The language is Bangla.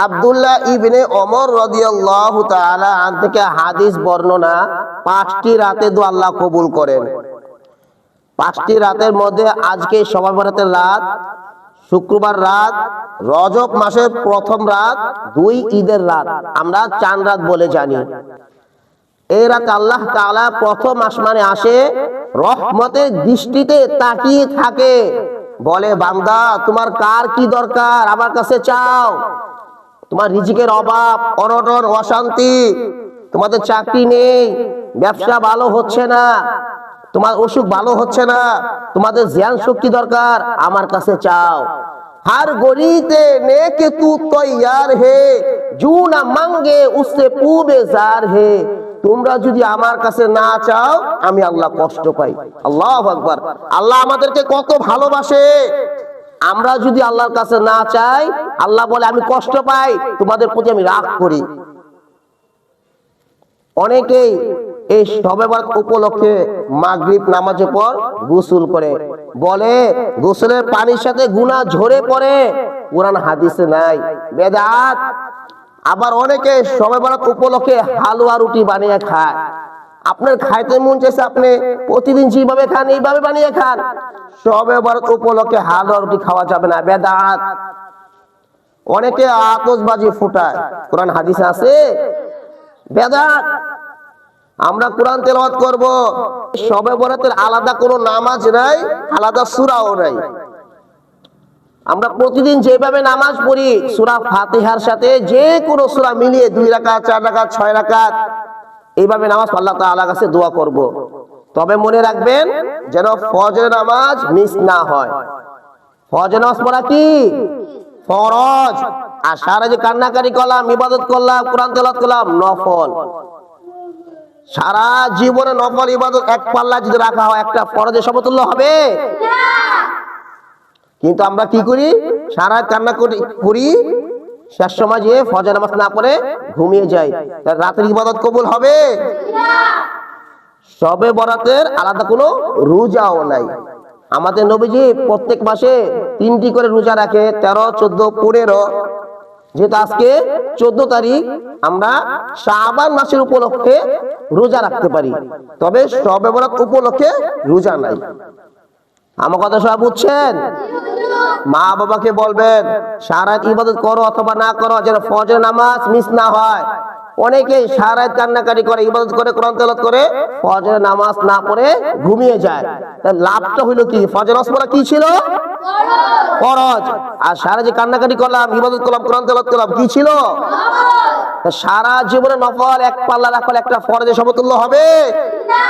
আব্দুল্লাহ ইবনে ওমর রাদিয়াল্লাহু তাআলা আন থেকে হাদিস বর্ণনা, 5টি রাতে দোয়া আল্লাহ কবুল করেন। 5টি রাতের মধ্যে আজকে শবে বরাতের রাত, শুক্রবার রাত, রজব মাসের প্রথম রাত, 2 ঈদের রাত, আমরা চাঁদ রাত বলে জানি। এই রাতে আল্লাহ তাআলা প্রথম আসমানে আসে, রহমতের দৃষ্টিতে তাকিয়ে থাকে, বলে বান্দা তোমার কার কি দরকার আমার কাছে চাও। তোমার রিজিকের অভাব, অনটন, অশান্তি, তোমাদের চাকরি নেই, ব্যবসা ভালো হচ্ছে না, তোমার অসুখ ভালো হচ্ছে না, তোমাদের জ্ঞান শক্তি দরকার, আমার কাছে চাও। हर गरीते नेक तू तैयार है जू ना मांगे उससे पूबे जार है। তোমরা যদি আমার কাছে না চাও আমি আল্লাহ কষ্ট পাই। আল্লাহু আকবার। আল্লাহ আমাদেরকে কত ভালোবাসে। আমরা যদি আল্লাহর কাছে না চাই, আল্লাহ বলে আমি কষ্ট পাই, তোমাদের প্রতি আমি রাগ করি। অনেকেই এই শবে বরাত উপলক্ষে মাগরিব নামাজের পর গোসল করে, বলে গোসলের পানির সাথে গুনাহ ঝরে পড়ে, কোরআন হাদিসে নাই, বেদাত। আবার অনেকে শবে বরাত উপলক্ষে হালুয়া রুটি বানিয়ে খায়। আপনার খাইতে মন চাইছে, আপনি প্রতিদিন যেভাবে খান এইভাবে বানিয়ে খান। শবে বরাত উপলক্ষে হালুয়া রুটি খাওয়া যাবে না, বেদাত। অনেকে আতশবাজি ফুটায়, কোরআন হাদিসে আছে, বেদাত। আমরা কোরআন তেলাওয়াত করব, শবে বরাতের আলাদা কোনো নামাজ নাই, আলাদা সূরাও নাই। আমরা প্রতিদিন যেভাবে নামাজ পড়ি, সূরা ফাতিহার সাথে যে কোনো সূরা মিলিয়ে 2 রাকাত, 4 রাকাত, 6 রাকাত, এইভাবে নামাজ আল্লাহ তাআলার কাছে দোয়া করব। তবে মনে রাখবেন যেন ফজর নামাজ মিস না হয়। ফজর নামাজ পড়া কি ফরজ, আর সারা যে কান্নাকারি করলাম, ইবাদত করলাম, কোরআন তেলাওয়াত করলাম, নফল। সারা জীবনে নফল ইবাদত এক পাল্লা যদি রাখা হয়, একটা ফরজের সমতুল্য হবে না। কিন্তু আমরা কি করি, সারা রাত কান্না করি, শেষ সময় যে ফজর নামাজ না পড়ে ঘুমিয়ে যাই, রাতের ইবাদত কবুল হবে না। শবে বরাতের আলাদা কোনো রোজাও নাই। আমাদের নবীজি প্রত্যেক মাসে 3টি করে রোজা রাখে, 13, 14, 15। যেহেতু আজকে 14 তারিখ, আমরা শাবান মাসের উপলক্ষে রোজা রাখতে পারি, তবে শবে বরাত উপলক্ষে রোজা নাই। আমার কথা সব বুঝছেন? মা বাবাকে বলবেন সারা রাত ইবাদত করো অথবা না করো, যেন ফজর নামাজ মিস না হয়। অনেকে সারা রাত কান্নাকাটি করে, ইবাদত করে, কোরআন তেলাওয়াত করে, ফজর নামাজ না পড়ে ঘুমিয়ে যায়। তার লাভটা হলো কি? ফজর নামাজ পড়া কি ছিল? ফরজ। আর সারা যে কান্নাকাটি করলাম, ইবাদত করলাম, কোরআন তেলাওয়াত করলাম, কি ছিল? সারা জীবনে নফল এক পাল্লা রাখলে একটা ফরজের সমতুল্য হবে না।